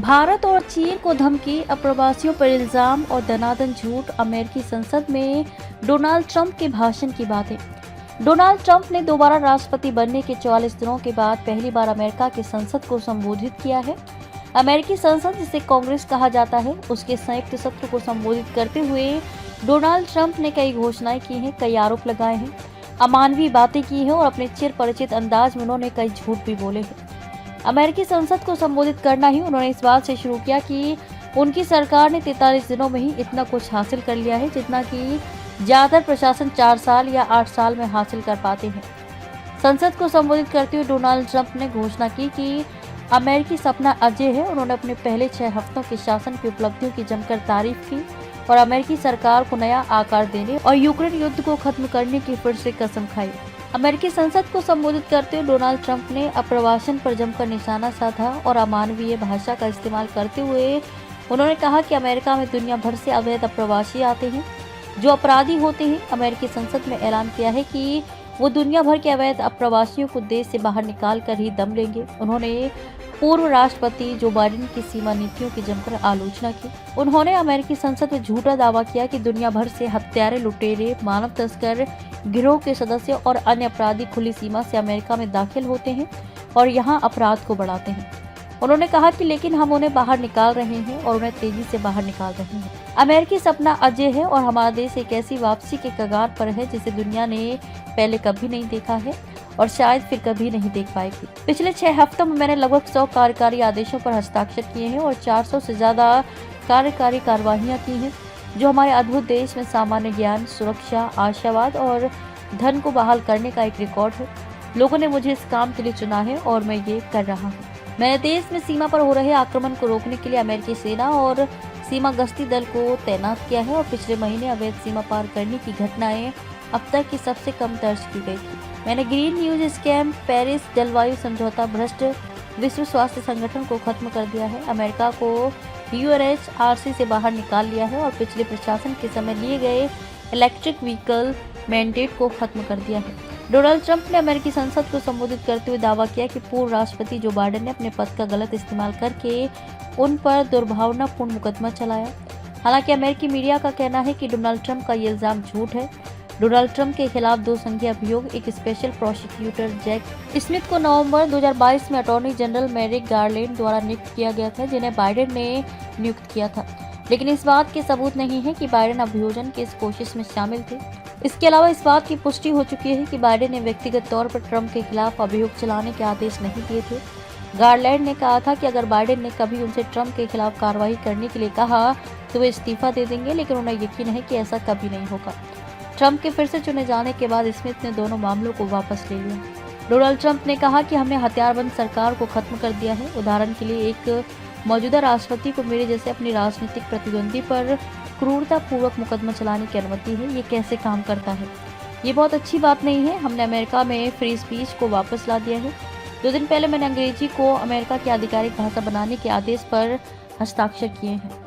भारत और चीन को धमकी, अप्रवासियों पर इल्जाम और दनादन झूठ। अमेरिकी संसद में डोनाल्ड ट्रंप के भाषण की बातें। डोनाल्ड ट्रंप ने दोबारा राष्ट्रपति बनने के 44 दिनों के बाद पहली बार अमेरिका की संसद को संबोधित किया है। अमेरिकी संसद, जिसे कांग्रेस कहा जाता है, उसके संयुक्त सत्र को संबोधित करते हुए डोनाल्ड ट्रंप ने कई घोषणाएं की हैं, कई आरोप लगाए हैं, अमानवीय बातें की हैं और अपने चिर परिचित अंदाज में उन्होंने कई झूठ भी बोले हैं। अमेरिकी संसद को संबोधित करना ही उन्होंने इस बात से शुरू किया कि उनकी सरकार ने 43 दिनों में ही इतना कुछ हासिल कर लिया है जितना कि ज्यादातर प्रशासन 4 साल या 8 साल में हासिल कर पाते हैं। संसद को संबोधित करते हुए डोनाल्ड ट्रंप ने घोषणा की कि अमेरिकी सपना अजय है। उन्होंने अपने पहले 6 हफ्तों के शासन की उपलब्धियों की जमकर तारीफ की और अमेरिकी सरकार को नया आकार देने और यूक्रेन युद्ध को खत्म करने की फिर से कसम खाई। अमेरिकी संसद को संबोधित करते हुए डोनाल्ड ट्रंप ने अप्रवासन पर जमकर निशाना साधा और अमानवीय भाषा का इस्तेमाल करते हुए उन्होंने कहा कि अमेरिका में दुनिया भर से अवैध अप्रवासी आते हैं जो अपराधी होते हैं। अमेरिकी संसद में ऐलान किया है कि वो दुनिया भर के अवैध अप्रवासियों को देश से बाहर निकाल कर ही दम लेंगे। उन्होंने पूर्व राष्ट्रपति जो बाइडेन की सीमा नीतियों की जमकर आलोचना की। उन्होंने अमेरिकी संसद में झूठा दावा किया कि दुनिया भर से हत्यारे, लुटेरे, मानव तस्कर, गिरोह के सदस्य और अन्य अपराधी खुली सीमा से अमेरिका में दाखिल होते हैं और यहाँ अपराध को बढ़ाते हैं। उन्होंने कहा कि लेकिन हम उन्हें बाहर निकाल रहे हैं और उन्हें तेजी से बाहर निकाल रहे हैं। अमेरिकी सपना अजय है और हमारा देश एक ऐसी वापसी के कगार पर है जिसे दुनिया ने पहले कभी नहीं देखा है और शायद फिर कभी नहीं देख पाएगी। पिछले 6 हफ्तों में मैंने लगभग 100 कार्यकारी आदेशों पर हस्ताक्षर किए हैं और 400 से ज्यादा कार्यकारी कार्यवाहियां की हैं, जो हमारे अद्भुत देश में सामान्य ज्ञान, सुरक्षा, आशावाद और धन को बहाल करने का एक रिकॉर्ड है। लोगों ने मुझे इस काम के लिए चुना है और मैं ये कर रहा हूँ। मैंने देश में सीमा पर हो रहे आक्रमण को रोकने के लिए अमेरिकी सेना और सीमा गश्ती दल को तैनात किया है और पिछले महीने अवैध सीमा पार करने की घटनाएं अब तक की सबसे कम दर्ज की गई थी। मैंने ग्रीन न्यूज स्कैम, पेरिस जलवायु समझौता, भ्रष्ट विश्व स्वास्थ्य संगठन को खत्म कर दिया है, अमेरिका को UNHRC से बाहर निकाल लिया है और पिछले प्रशासन के समय लिए गए इलेक्ट्रिक व्हीकल मैंडेट को खत्म कर दिया है। डोनाल्ड ट्रंप ने अमेरिकी संसद को संबोधित करते हुए दावा किया कि पूर्व राष्ट्रपति जो बाइडेन ने अपने पद का गलत इस्तेमाल करके उन पर दुर्भावनापूर्ण मुकदमा चलाया। हालांकि अमेरिकी मीडिया का कहना है कि डोनाल्ड ट्रंप का ये इल्जाम झूठ है। डोनाल्ड ट्रंप के खिलाफ 2 संज्ञेय अभियोग एक स्पेशल प्रोसिक्यूटर जैक स्मिथ को नवंबर 2022 में अटॉर्नी जनरल मैरिक गारलैंड द्वारा नियुक्त किया गया था, जिन्हें बाइडेन ने नियुक्त किया था, लेकिन इस बात के सबूत नहीं है कि बाइडेन अभियोजन की इस कोशिश में शामिल थे। इसके अलावा इस बात की पुष्टि हो चुकी है कि बाइडेन ने व्यक्तिगत तौर पर ट्रंप के खिलाफ अभियोग चलाने के आदेश नहीं दिए थे। गारलैंड ने कहा था कि अगर बाइडेन ने कभी उनसे ट्रंप के खिलाफ कार्रवाई करने के लिए कहा तो वे इस्तीफा दे देंगे, लेकिन उन्हें यकीन है कि ऐसा कभी नहीं होगा। ट्रंप के फिर से चुने जाने के बाद स्मिथ ने दोनों मामलों को वापस ले लिया। डोनाल्ड ट्रंप ने कहा कि हमने हथियारबंद सरकार को खत्म कर दिया है। उदाहरण के लिए एक मौजूदा राष्ट्रपति को मेरे जैसे अपनी राजनीतिक प्रतिद्वंदी पर क्रूरतापूर्वक मुकदमा चलाने की अनुमति है। ये कैसे काम करता है? ये बहुत अच्छी बात नहीं है। हमने अमेरिका में फ्री स्पीच को वापस ला दिया है। 2 दिन पहले मैंने अंग्रेजी को अमेरिका की आधिकारिक भाषा बनाने के आदेश पर हस्ताक्षर किए हैं।